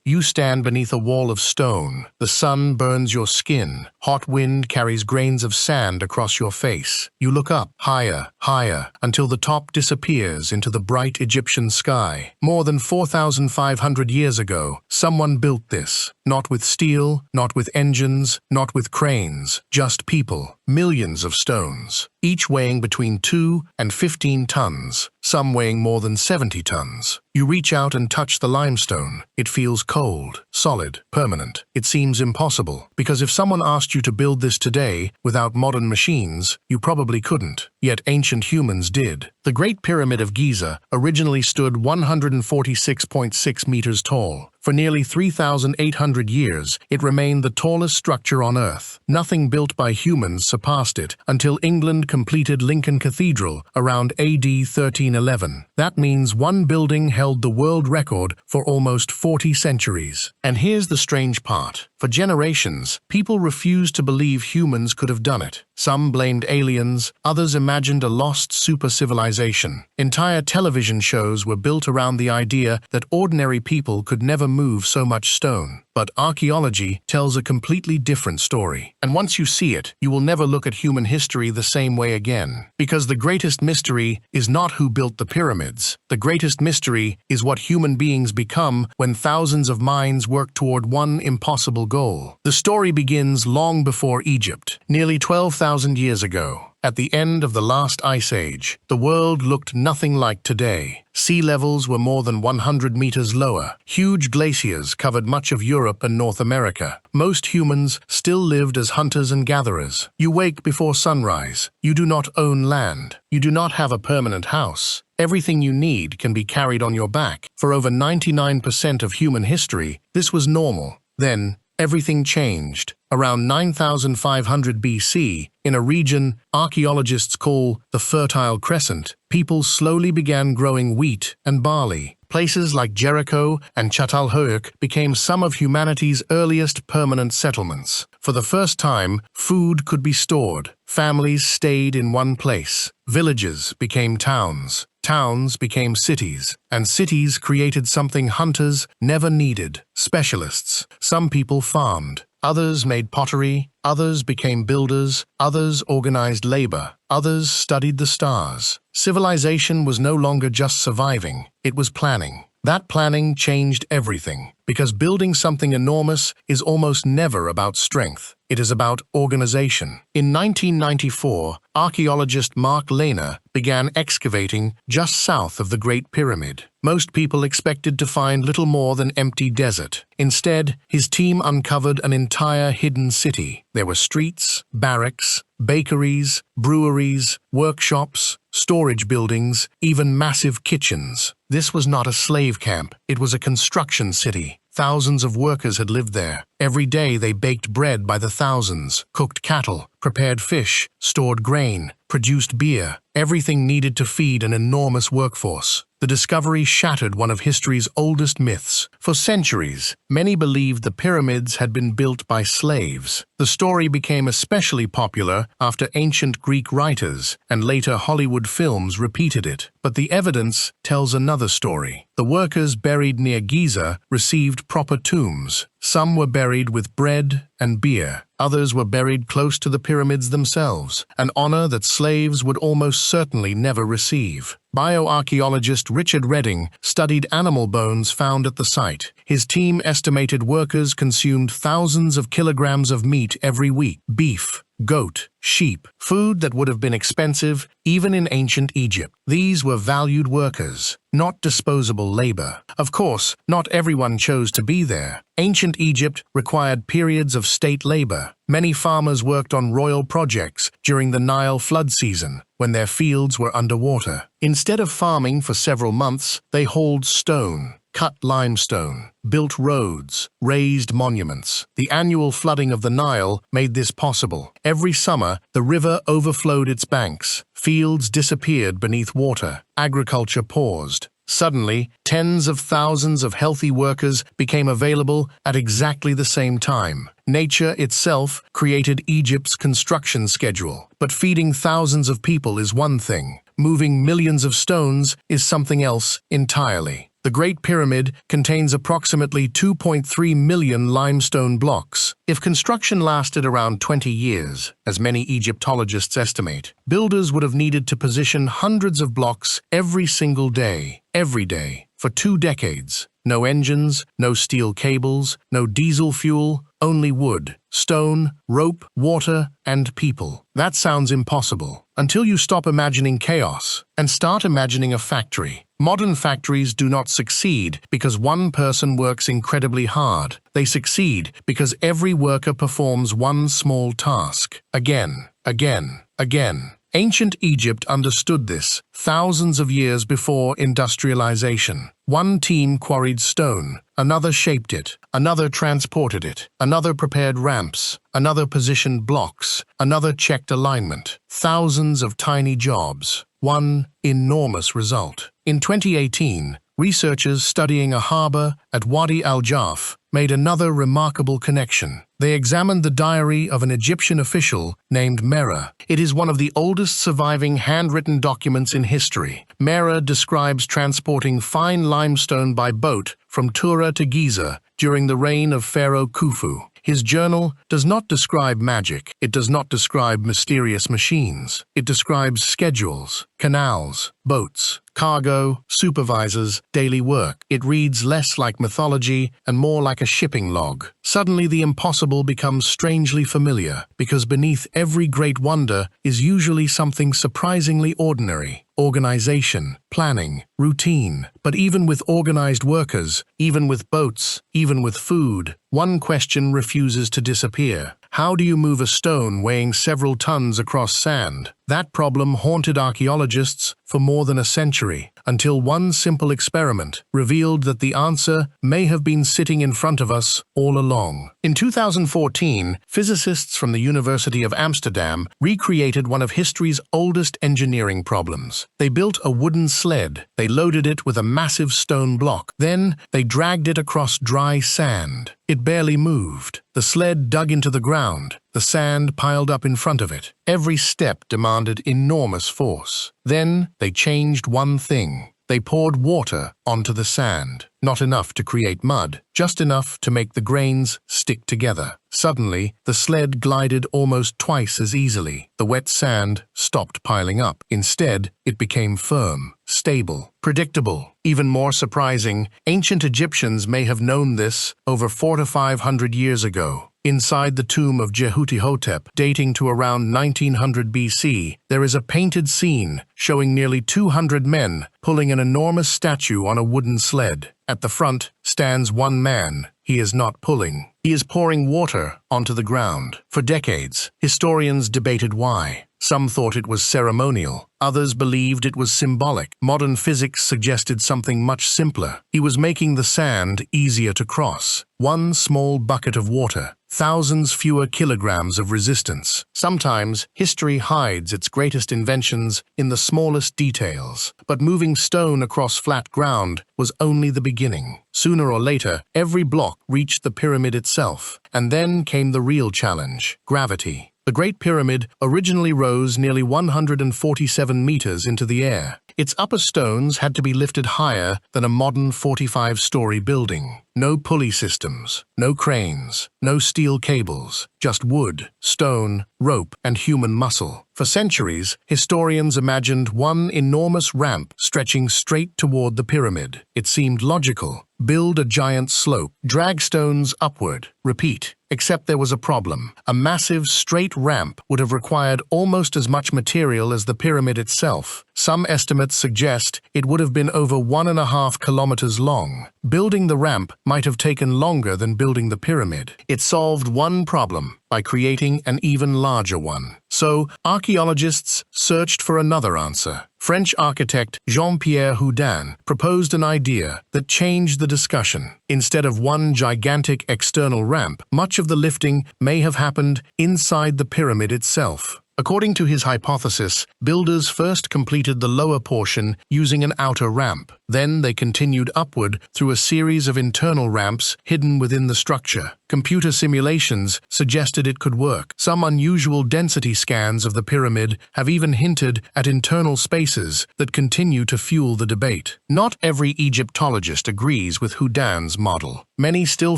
You stand beneath a wall of stone. The sun burns your skin. Hot wind carries grains of sand across your face. You look up, higher, higher, until the top disappears into the bright Egyptian sky. More than 4,500 years ago, someone built this. Not with steel, not with engines, not with cranes, just people. Millions of stones, each weighing between 2 and 15 tons, some weighing more than 70 tons. You reach out and touch the limestone. It feels cold, solid, permanent. It seems impossible, because if someone asked you to build this today, without modern machines, you probably couldn't. Yet ancient humans did. The Great Pyramid of Giza originally stood 146.6 meters tall. For nearly 3,800 years, it remained the tallest structure on Earth. Nothing built by humans surpassed it until England completed Lincoln Cathedral around AD 1311. That means one building held the world record for almost 40 centuries. And here's the strange part. For generations, people refused to believe humans could have done it. Some blamed aliens, others imagined a lost super-civilization. Entire television shows were built around the idea that ordinary people could never move so much stone. But archaeology tells a completely different story. And once you see it, you will never look at human history the same way again. Because the greatest mystery is not who built the pyramids. The greatest mystery is what human beings become when thousands of minds work toward one impossible goal. The story begins long before Egypt, nearly 12,000 years ago. At the end of the last ice age, the world looked nothing like today. Sea levels were more than 100 meters lower. Huge glaciers covered much of Europe and North America. Most humans still lived as hunters and gatherers. You wake before sunrise. You do not own land. You do not have a permanent house. Everything you need can be carried on your back. For over 99% of human history, this was normal. Then, everything changed. Around 9,500 BC, in a region archaeologists call the Fertile Crescent, people slowly began growing wheat and barley. Places like Jericho and Çatalhöyük became some of humanity's earliest permanent settlements. For the first time, food could be stored. Families stayed in one place. Villages became towns. Towns became cities, and cities created something hunters never needed: specialists. Some people farmed, others made pottery, others became builders, others organized labor, others studied the stars. Civilization was no longer just surviving, it was planning. That planning changed everything, because building something enormous is almost never about strength. It is about organization. In 1994, archaeologist Mark Lehner began excavating just south of the Great Pyramid. Most people expected to find little more than empty desert. Instead, his team uncovered an entire hidden city. There were streets, barracks, bakeries, breweries, workshops, storage buildings, even massive kitchens. This was not a slave camp. It was a construction city. Thousands of workers had lived there. Every day they baked bread by the thousands, cooked cattle, prepared fish, stored grain, produced beer, everything needed to feed an enormous workforce. The discovery shattered one of history's oldest myths. For centuries, many believed the pyramids had been built by slaves. The story became especially popular after ancient Greek writers and later Hollywood films repeated it. But the evidence tells another story. The workers buried near Giza received proper tombs. Some were buried with bread and beer. Others were buried close to the pyramids themselves, an honor that slaves would almost certainly never receive. Bioarchaeologist Richard Redding studied animal bones found at the site. His team estimated workers consumed thousands of kilograms of meat every week: beef, goat, sheep, food that would have been expensive even in ancient Egypt. These were valued workers, not disposable labor. Of course, not everyone chose to be there. Ancient Egypt required periods of state labor. Many farmers worked on royal projects during the Nile flood season, when their fields were underwater. Instead of farming for several months, they hauled stone, cut limestone, built roads, raised monuments. The annual flooding of the Nile made this possible. Every summer, the river overflowed its banks. Fields disappeared beneath water. Agriculture paused. Suddenly, tens of thousands of healthy workers became available at exactly the same time. Nature itself created Egypt's construction schedule. But feeding thousands of people is one thing. Moving millions of stones is something else entirely. The Great Pyramid contains approximately 2.3 million limestone blocks. If construction lasted around 20 years, as many Egyptologists estimate, builders would have needed to position hundreds of blocks every single day, every day, for 2 decades. No engines, no steel cables, no diesel fuel, only wood, stone, rope, water, and people. That sounds impossible, until you stop imagining chaos and start imagining a factory. Modern factories do not succeed because one person works incredibly hard. They succeed because every worker performs one small task, again, again, again. Ancient Egypt understood this thousands of years before industrialization. One team quarried stone, another shaped it, another transported it, another prepared ramps, another positioned blocks, another checked alignment. Thousands of tiny jobs, one enormous result. In 2018, researchers studying a harbor at Wadi al-Jaf made another remarkable connection. They examined the diary of an Egyptian official named Mera. It is one of the oldest surviving handwritten documents in history. Mera describes transporting fine limestone by boat from Tura to Giza during the reign of Pharaoh Khufu. His journal does not describe magic. It does not describe mysterious machines. It describes schedules, canals, boats, cargo, supervisors, daily work. It reads less like mythology and more like a shipping log. Suddenly the impossible becomes strangely familiar, because beneath every great wonder is usually something surprisingly ordinary. Organization, planning, routine. But even with organized workers, even with boats, even with food, one question refuses to disappear. How do you move a stone weighing several tons across sand? That problem haunted archaeologists for more than a century, until one simple experiment revealed that the answer may have been sitting in front of us all along. In 2014, physicists from the University of Amsterdam recreated one of history's oldest engineering problems. They built a wooden sled. They loaded it with a massive stone block. Then they dragged it across dry sand. It barely moved. The sled dug into the ground. The sand piled up in front of it. Every step demanded enormous force. Then they changed one thing. They poured water onto the sand. Not enough to create mud, just enough to make the grains stick together. Suddenly, the sled glided almost twice as easily. The wet sand stopped piling up. Instead, it became firm, stable, predictable. Even more surprising, ancient Egyptians may have known this over 400 to 500 years ago. Inside the tomb of Jehutihotep, dating to around 1900 BC, there is a painted scene showing nearly 200 men pulling an enormous statue on a wooden sled. At the front stands one man. He is not pulling. He is pouring water onto the ground. For decades, historians debated why. Some thought it was ceremonial. Others believed it was symbolic. Modern physics suggested something much simpler. He was making the sand easier to cross. One small bucket of water, thousands fewer kilograms of resistance. Sometimes, history hides its greatest inventions in the smallest details. But moving stone across flat ground was only the beginning. Sooner or later, every block reached the pyramid itself. And then came the real challenge: gravity. The Great Pyramid originally rose nearly 147 meters into the air. Its upper stones had to be lifted higher than a modern 45-story building. No pulley systems, no cranes, no steel cables, just wood, stone, rope, and human muscle. For centuries, historians imagined one enormous ramp stretching straight toward the pyramid. It seemed logical. Build a giant slope, drag stones upward, repeat. Except there was a problem. A massive, straight ramp would have required almost as much material as the pyramid itself. Some estimates suggest it would have been over 1.5 kilometers long. Building the ramp might have taken longer than building the pyramid. It solved one problem by creating an even larger one. So, archaeologists searched for another answer. French architect Jean-Pierre Houdin proposed an idea that changed the discussion. Instead of one gigantic external ramp, much of the lifting may have happened inside the pyramid itself. According to his hypothesis, builders first completed the lower portion using an outer ramp. Then they continued upward through a series of internal ramps hidden within the structure. Computer simulations suggested it could work. Some unusual density scans of the pyramid have even hinted at internal spaces that continue to fuel the debate. Not every Egyptologist agrees with Houdin's model. Many still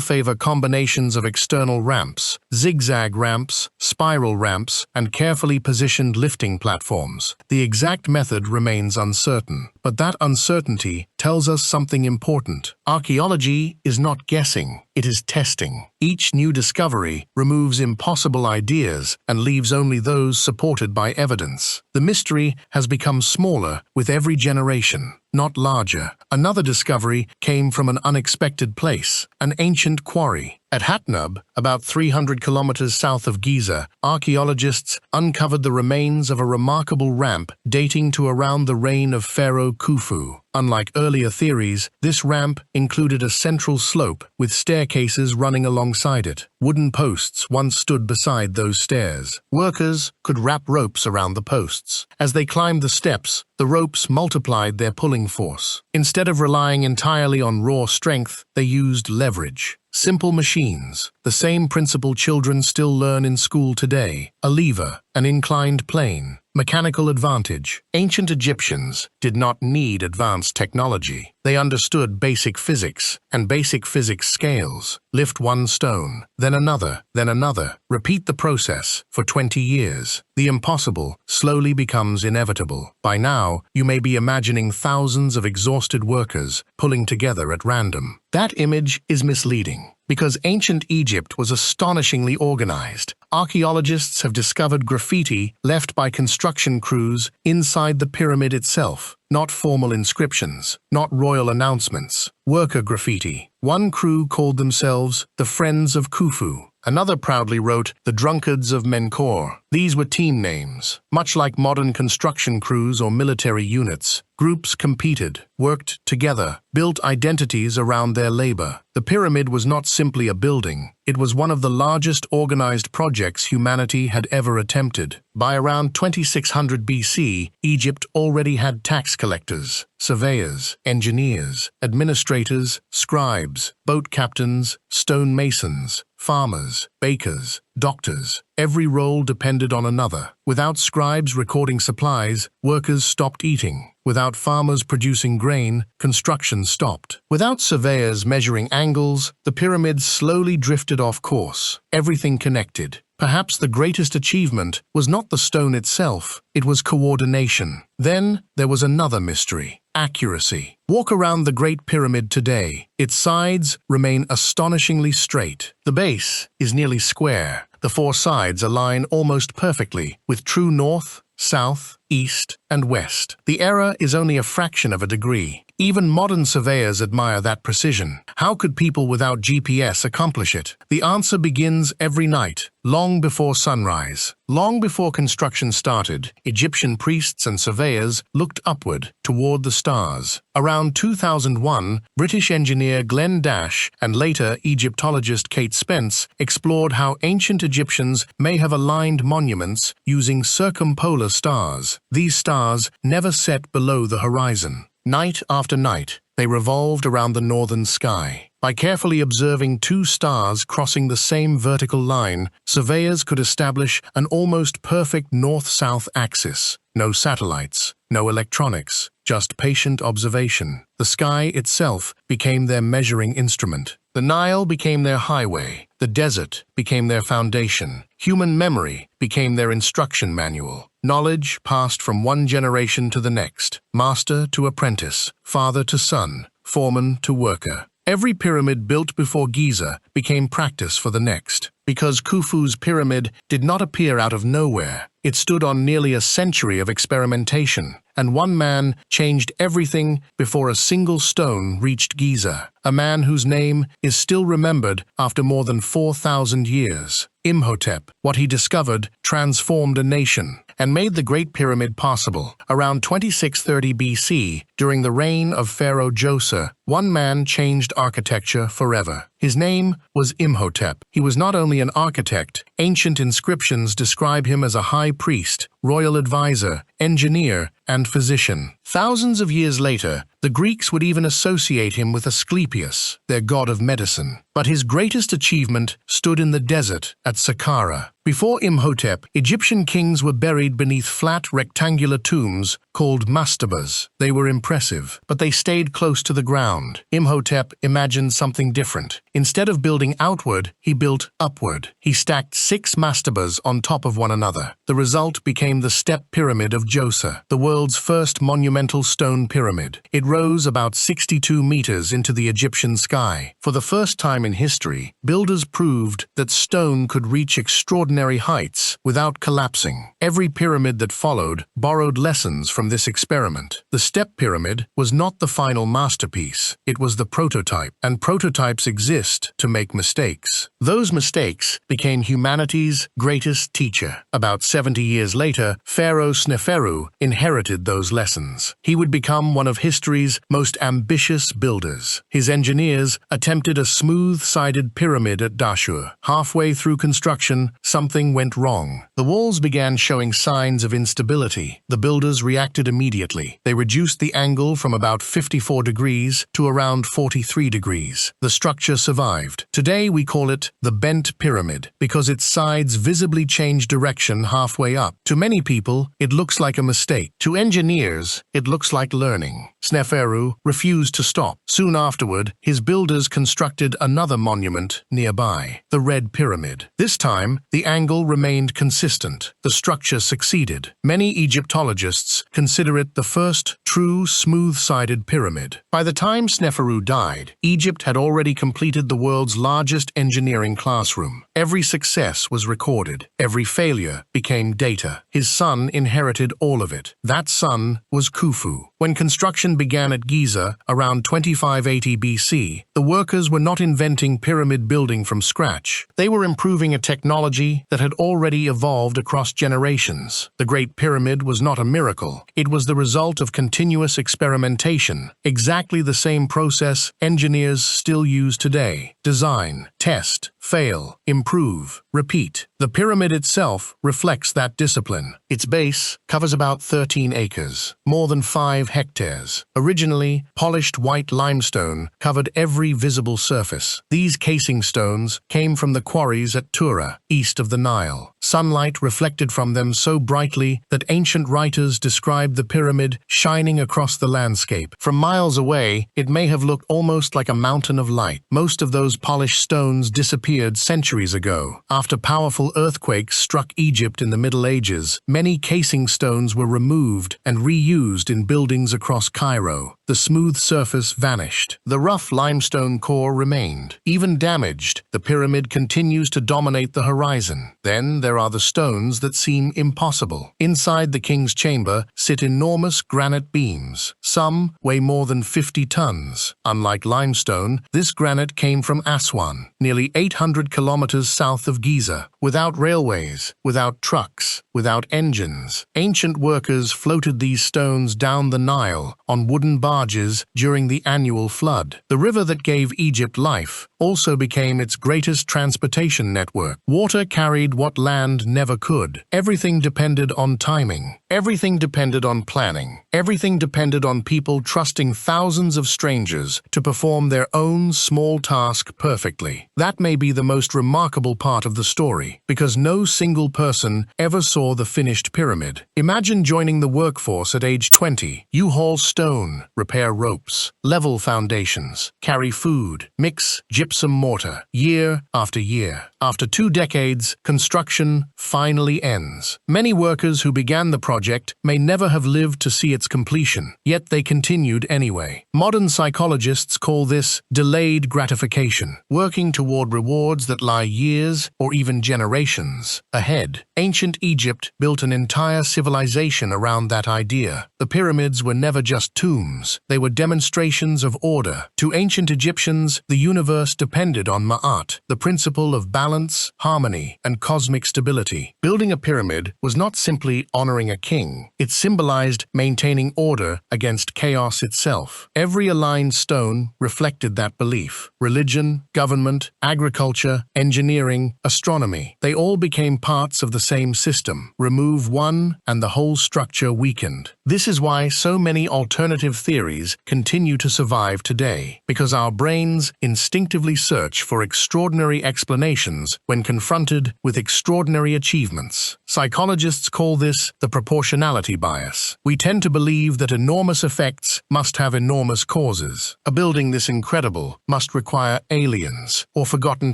favor combinations of external ramps, zigzag ramps, spiral ramps, and carefully positioned lifting platforms. The exact method remains uncertain, but that uncertainty tells us something important. Archaeology is not guessing, it is testing. Each new discovery removes impossible ideas and leaves only those supported by evidence. The mystery has become smaller with every generation, not larger. Another discovery came from an unexpected place, an ancient quarry. At Hatnub, about 300 kilometers south of Giza, archaeologists uncovered the remains of a remarkable ramp dating to around the reign of Pharaoh Khufu. Unlike earlier theories, this ramp included a central slope with staircases running alongside it. Wooden posts once stood beside those stairs. Workers could wrap ropes around the posts. As they climbed the steps, the ropes multiplied their pulling force. Instead of relying entirely on raw strength, they used leverage. Simple machines, the same principle children still learn in school today. A lever, an inclined plane, mechanical advantage. Ancient Egyptians did not need advanced technology. They understood basic physics and basic physics scales. Lift one stone, then another, then another. Repeat the process for 20 years. The impossible slowly becomes inevitable. By now, you may be imagining thousands of exhausted workers pulling together at random. That image is misleading, because ancient Egypt was astonishingly organized. Archaeologists have discovered graffiti left by construction crews inside the pyramid itself. Not formal inscriptions, not royal announcements. Worker graffiti. One crew called themselves the Friends of Khufu. Another proudly wrote the Drunkards of Menkaure. These were team names. Much like modern construction crews or military units, groups competed, worked together, built identities around their labor. The pyramid was not simply a building. It was one of the largest organized projects humanity had ever attempted. By around 2600 BC, Egypt already had tax collectors, surveyors, engineers, administrators, scribes, boat captains, stone masons, farmers, bakers, doctors. Every role depended on another. Without scribes recording supplies, workers stopped eating. Without farmers producing grain, construction stopped. Without surveyors measuring angles, the pyramids slowly drifted off course. Everything connected. Perhaps the greatest achievement was not the stone itself, it was coordination. Then there was another mystery: accuracy. Walk around the Great Pyramid today. Its sides remain astonishingly straight. The base is nearly square. The four sides align almost perfectly, with true north, south, east, and west. The error is only a fraction of a degree. Even modern surveyors admire that precision. How could people without GPS accomplish it? The answer begins every night, long before sunrise. Long before construction started, Egyptian priests and surveyors looked upward, toward the stars. Around 2001, British engineer Glenn Dash and later Egyptologist Kate Spence explored how ancient Egyptians may have aligned monuments using circumpolar stars. These stars never set below the horizon. Night after night, they revolved around the northern sky. By carefully observing two stars crossing the same vertical line, surveyors could establish an almost perfect north-south axis. No satellites, no electronics, just patient observation. The sky itself became their measuring instrument. The Nile became their highway. The desert became their foundation. Human memory became their instruction manual. Knowledge passed from one generation to the next, master to apprentice, father to son, foreman to worker. Every pyramid built before Giza became practice for the next. Because Khufu's pyramid did not appear out of nowhere, it stood on nearly a century of experimentation, and one man changed everything before a single stone reached Giza, a man whose name is still remembered after more than 4,000 years. Imhotep. What he discovered transformed a nation and made the Great Pyramid possible. Around 2630 BC, during the reign of Pharaoh Djoser, one man changed architecture forever. His name was Imhotep. He was not only an architect. Ancient inscriptions describe him as a high priest, royal advisor, engineer, and physician. Thousands of years later, the Greeks would even associate him with Asclepius, their god of medicine. But his greatest achievement stood in the desert at Saqqara. Before Imhotep, Egyptian kings were buried beneath flat, rectangular tombs called mastabas. They were impressive, but they stayed close to the ground. Imhotep imagined something different. Instead of building outward, he built upward. He stacked 6 mastabas on top of one another. The result became the Step Pyramid of Djoser, the world's first monumental stone pyramid. It rose about 62 meters into the Egyptian sky. For the first time in history, builders proved that stone could reach extraordinary heights without collapsing. Every pyramid that followed borrowed lessons from this experiment. The Step Pyramid was not the final masterpiece. It was the prototype, and prototypes exist to make mistakes. Those mistakes became humanity's greatest teacher. About 70 years later, Pharaoh Sneferu inherited those lessons. He would become one of history's most ambitious builders. His engineers attempted a smooth-sided pyramid at Dashur. Halfway through construction, something went wrong. The walls began showing signs of instability. The builders reacted immediately. They reduced the angle from about 54 degrees to around 43 degrees. The structure survived. Today we call it the bent pyramid because its sides visibly change direction halfway up. To many people, it looks like a mistake. To engineers, it looks like learning. Sneferu refused to stop. Soon afterward, his builders constructed another monument nearby, the Red Pyramid. This time, the angle remained consistent. The structure succeeded. Many Egyptologists consider it the first true smooth-sided pyramid. By the time Sneferu died, Egypt had already completed the world's largest engineering classroom. Every success was recorded. Every failure became data. His son inherited all of it. That son was Khufu. When construction began at Giza around 2580 BC, the workers were not inventing pyramid building from scratch. They were improving a technology that had already evolved across generations. The Great Pyramid was not a miracle. It was the result of continuous experimentation, exactly the same process engineers still use today. Design, test, fail, improve, repeat. The pyramid itself reflects that discipline. Its base covers about 13 acres, more than 5 hectares. Originally, polished white limestone covered every visible surface. These casing stones came from the quarries at Tura, east of the Nile. Sunlight reflected from them so brightly that ancient writers described the pyramid shining across the landscape. From miles away, it may have looked almost like a mountain of light. Most of those polished stones disappeared centuries ago. After powerful earthquakes struck Egypt in the Middle Ages, many casing stones were removed and reused in buildings across Cairo. The smooth surface vanished. The rough limestone core remained. Even damaged, the pyramid continues to dominate the horizon. Then there are the stones that seem impossible. Inside the king's chamber sit enormous granite beams. Some weigh more than 50 tons. Unlike limestone, this granite came from Aswan, nearly 800 kilometers south of Giza. Without railways, without trucks, without engines, ancient workers floated these stones down the Nile on wooden barges during the annual flood. The river that gave Egypt life also became its greatest transportation network. Water carried what land never could. Everything depended on timing. Everything depended on planning. Everything depended on people trusting thousands of strangers to perform their own small task perfectly. That may be the most remarkable part of the story, because no single person ever saw the finished pyramid. Imagine joining the workforce at age 20. You haul stone, repair ropes, level foundations, carry food, mix gypsum mortar, year after year. After 2 decades, construction finally ends. Many workers who began the project may never have lived to see its completion, yet they continued anyway. Modern psychologists call this delayed gratification, working toward rewards that lie years or even generations ahead. Ancient Egypt built an entire civilization around that idea. The pyramids were never just tombs, they were demonstrations of order. To ancient Egyptians, the universe depended on Ma'at, the principle of balance, harmony, and cosmic stability. Building a pyramid was not simply honoring a king. It symbolized maintaining order against chaos itself. Every aligned stone reflected that belief. Religion, government, agriculture, engineering, astronomy, they all became parts of the same system. Remove one, and the whole structure weakened. This is why so many alternative theories continue to survive today, because our brains instinctively search for extraordinary explanations when confronted with extraordinary achievements. Psychologists call this the proportionality bias. We tend to believe that enormous effects must have enormous causes. A building this incredible must require aliens, or forgotten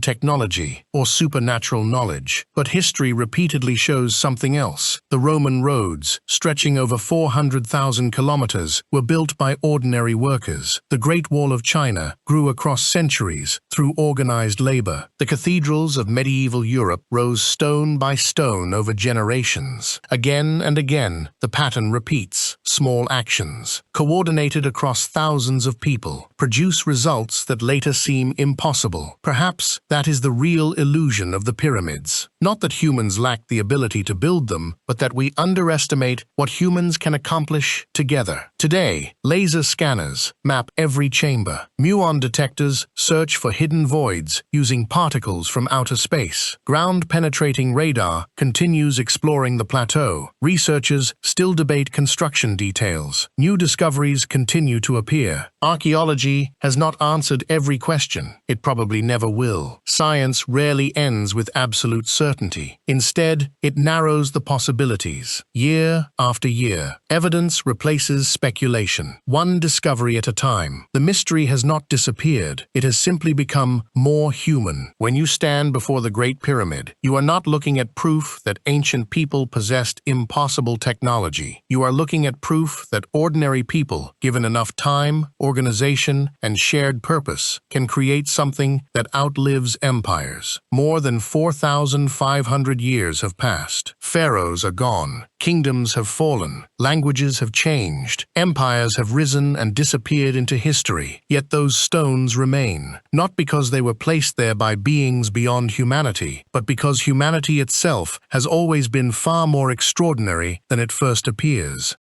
technology, or supernatural knowledge. But history repeatedly shows something else. The Roman roads, stretching over 400,000 kilometers, were built by ordinary workers. The Great Wall of China grew across centuries through organized labor. The cathedrals of medieval Europe rose stone by stone over generations. Again and again, the pattern repeats. Small actions, coordinated across thousands of people, produce results that later seem impossible. Perhaps that is the real illusion of the pyramids. Not that humans lack the ability to build them, but that we underestimate what humans can accomplish together. Today, laser scanners map every chamber. Muon detectors search for hidden voids using particles from outer space. Ground-penetrating radar continues exploring the plateau. Researchers still debate construction details. New discoveries continue to appear. Archaeology has not answered every question. It probably never will. Science rarely ends with absolute certainty. Instead, it narrows the possibilities. Year after year, evidence replaces speculation, one discovery at a time. The mystery has not disappeared. It has simply become more human. When you stand before the Great Pyramid, you are not looking at proof that ancient people possessed impossible technology. You are looking at proof that ordinary people, given enough time, organization, and shared purpose, can create something that outlives empires. More than 4,500 years have passed. Pharaohs are gone. Kingdoms have fallen. Languages have changed. Empires have risen and disappeared into history. Yet those stones remain, not because they were placed there by beings beyond humanity, but because humanity itself has always been far more extraordinary than it first appears.